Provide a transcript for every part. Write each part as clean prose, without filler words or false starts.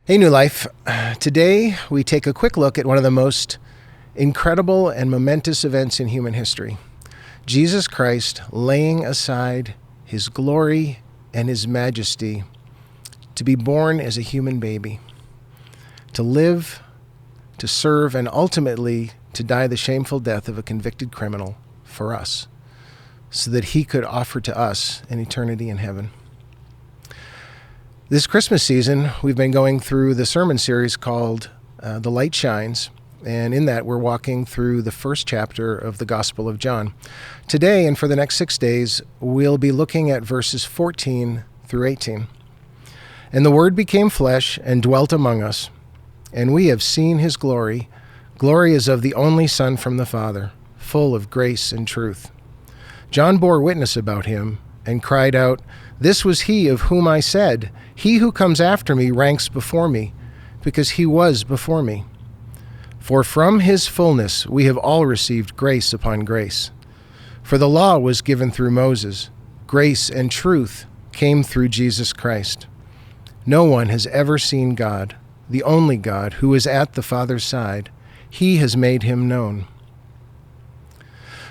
Hey, New Life. Today, we take a quick look at one of the most incredible and momentous events in human history. Jesus Christ laying aside his glory and his majesty to be born as a human baby, to live, to serve, and ultimately to die the shameful death of a convicted criminal for us, so that he could offer to us an eternity in heaven. This Christmas season, we've been going through the sermon series called The Light Shines, and in that we're walking through the first chapter of the Gospel of John. Today, and for the next 6 days, we'll be looking at verses 14 through 18. And the Word became flesh and dwelt among us, and we have seen his glory. Glory as of the only Son from the Father, full of grace and truth. John bore witness about him and cried out, "This was he of whom I said, 'He who comes after me ranks before me, because he was before me.' For from his fullness we have all received grace upon grace. For the law was given through Moses. Grace and truth came through Jesus Christ. No one has ever seen God, the only God, who is at the Father's side. He has made him known."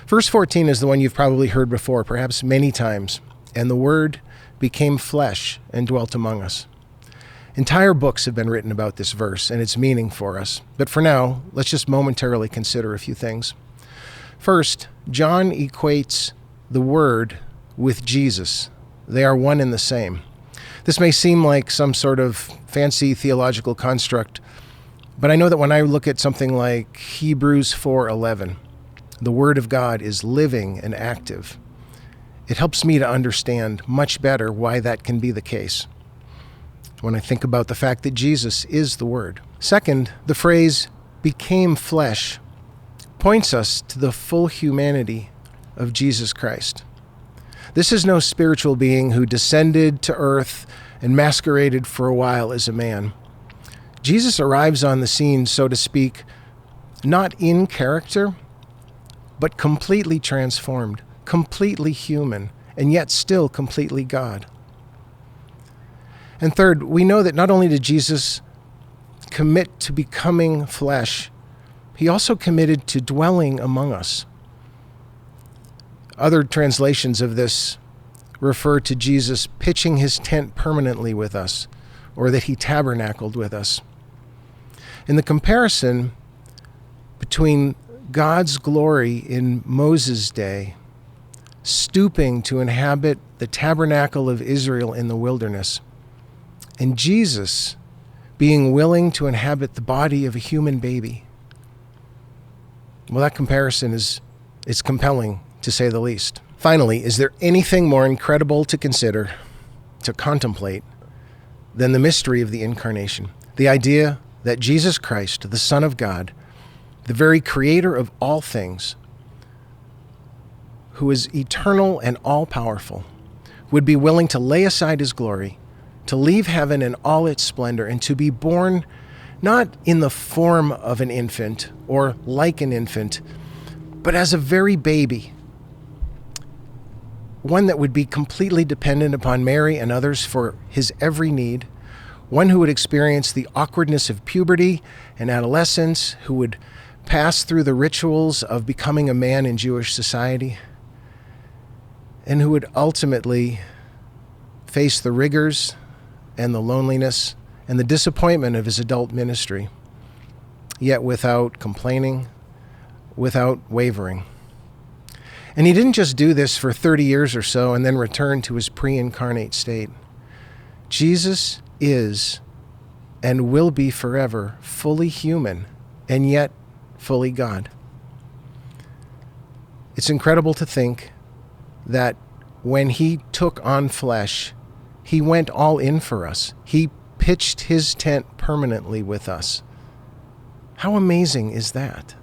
Verse 14 is the one you've probably heard before, perhaps many times. And the Word became flesh and dwelt among us. Entire books have been written about this verse and its meaning for us. But for now, let's just momentarily consider a few things. First, John equates the Word with Jesus. They are one and the same. This may seem like some sort of fancy theological construct, but I know that when I look at something like Hebrews 4:11, the Word of God is living and active. It helps me to understand much better why that can be the case when I think about the fact that Jesus is the Word. Second, the phrase "became flesh" points us to the full humanity of Jesus Christ. This is no spiritual being who descended to earth and masqueraded for a while as a man. Jesus arrives on the scene, so to speak, not in character, but completely transformed, completely human, and yet still completely God. And third, we know that not only did Jesus commit to becoming flesh, he also committed to dwelling among us. Other translations of this refer to Jesus pitching his tent permanently with us, or that he tabernacled with us. In the comparison between God's glory in Moses' day, stooping to inhabit the tabernacle of Israel in the wilderness, and Jesus being willing to inhabit the body of a human baby. Well, that comparison is compelling, to say the least. Finally, is there anything more incredible to consider, to contemplate, than the mystery of the incarnation? The idea that Jesus Christ, the Son of God, the very creator of all things, who is eternal and all-powerful, would be willing to lay aside his glory, to leave heaven in all its splendor, and to be born not in the form of an infant or like an infant, but as a very baby, one that would be completely dependent upon Mary and others for his every need, one who would experience the awkwardness of puberty and adolescence, who would pass through the rituals of becoming a man in Jewish society, and who would ultimately face the rigors and the loneliness and the disappointment of his adult ministry, yet without complaining, without wavering. And he didn't just do this for 30 years or so and then return to his pre-incarnate state. Jesus is and will be forever fully human and yet fully God. It's incredible to think that when he took on flesh, he went all in for us. He pitched his tent permanently with us. How amazing is that?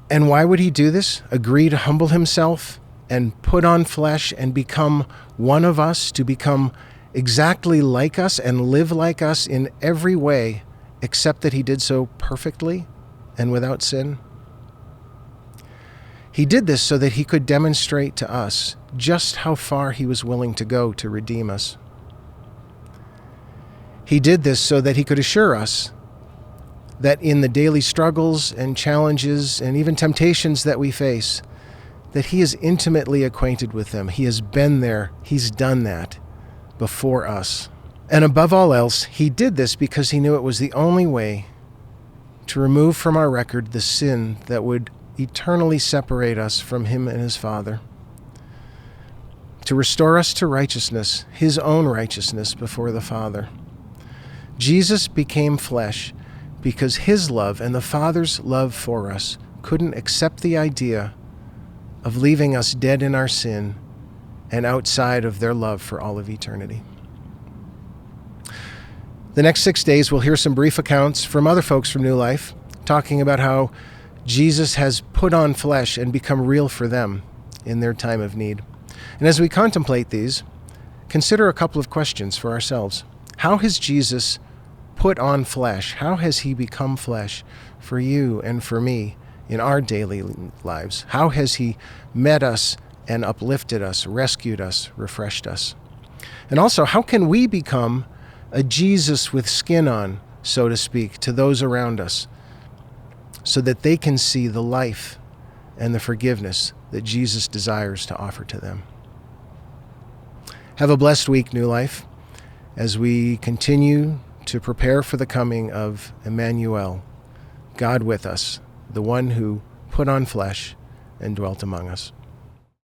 And why would he do this? Agree to humble himself and put on flesh and become one of us, to become exactly like us and live like us in every way, except that he did so perfectly and without sin? He did this so that he could demonstrate to us just how far he was willing to go to redeem us. He did this so that he could assure us that in the daily struggles and challenges and even temptations that we face, that he is intimately acquainted with them. He has been there. He's done that before us. And above all else, he did this because he knew it was the only way to remove from our record the sin that would eternally separate us from him and his Father, to restore us to righteousness, his own righteousness before the Father. Jesus became flesh because his love and the Father's love for us couldn't accept the idea of leaving us dead in our sin and outside of their love for all of eternity. The next 6 days, we'll hear some brief accounts from other folks from New Life, talking about how Jesus has put on flesh and become real for them in their time of need. And as we contemplate these, consider a couple of questions for ourselves. How has Jesus put on flesh? How has he become flesh for you and for me in our daily lives? How has he met us and uplifted us, rescued us, refreshed us? And also, how can we become a Jesus with skin on, so to speak, to those around us, so that they can see the life and the forgiveness that Jesus desires to offer to them? Have a blessed week, New Life, as we continue to prepare for the coming of Emmanuel, God with us, the one who put on flesh and dwelt among us.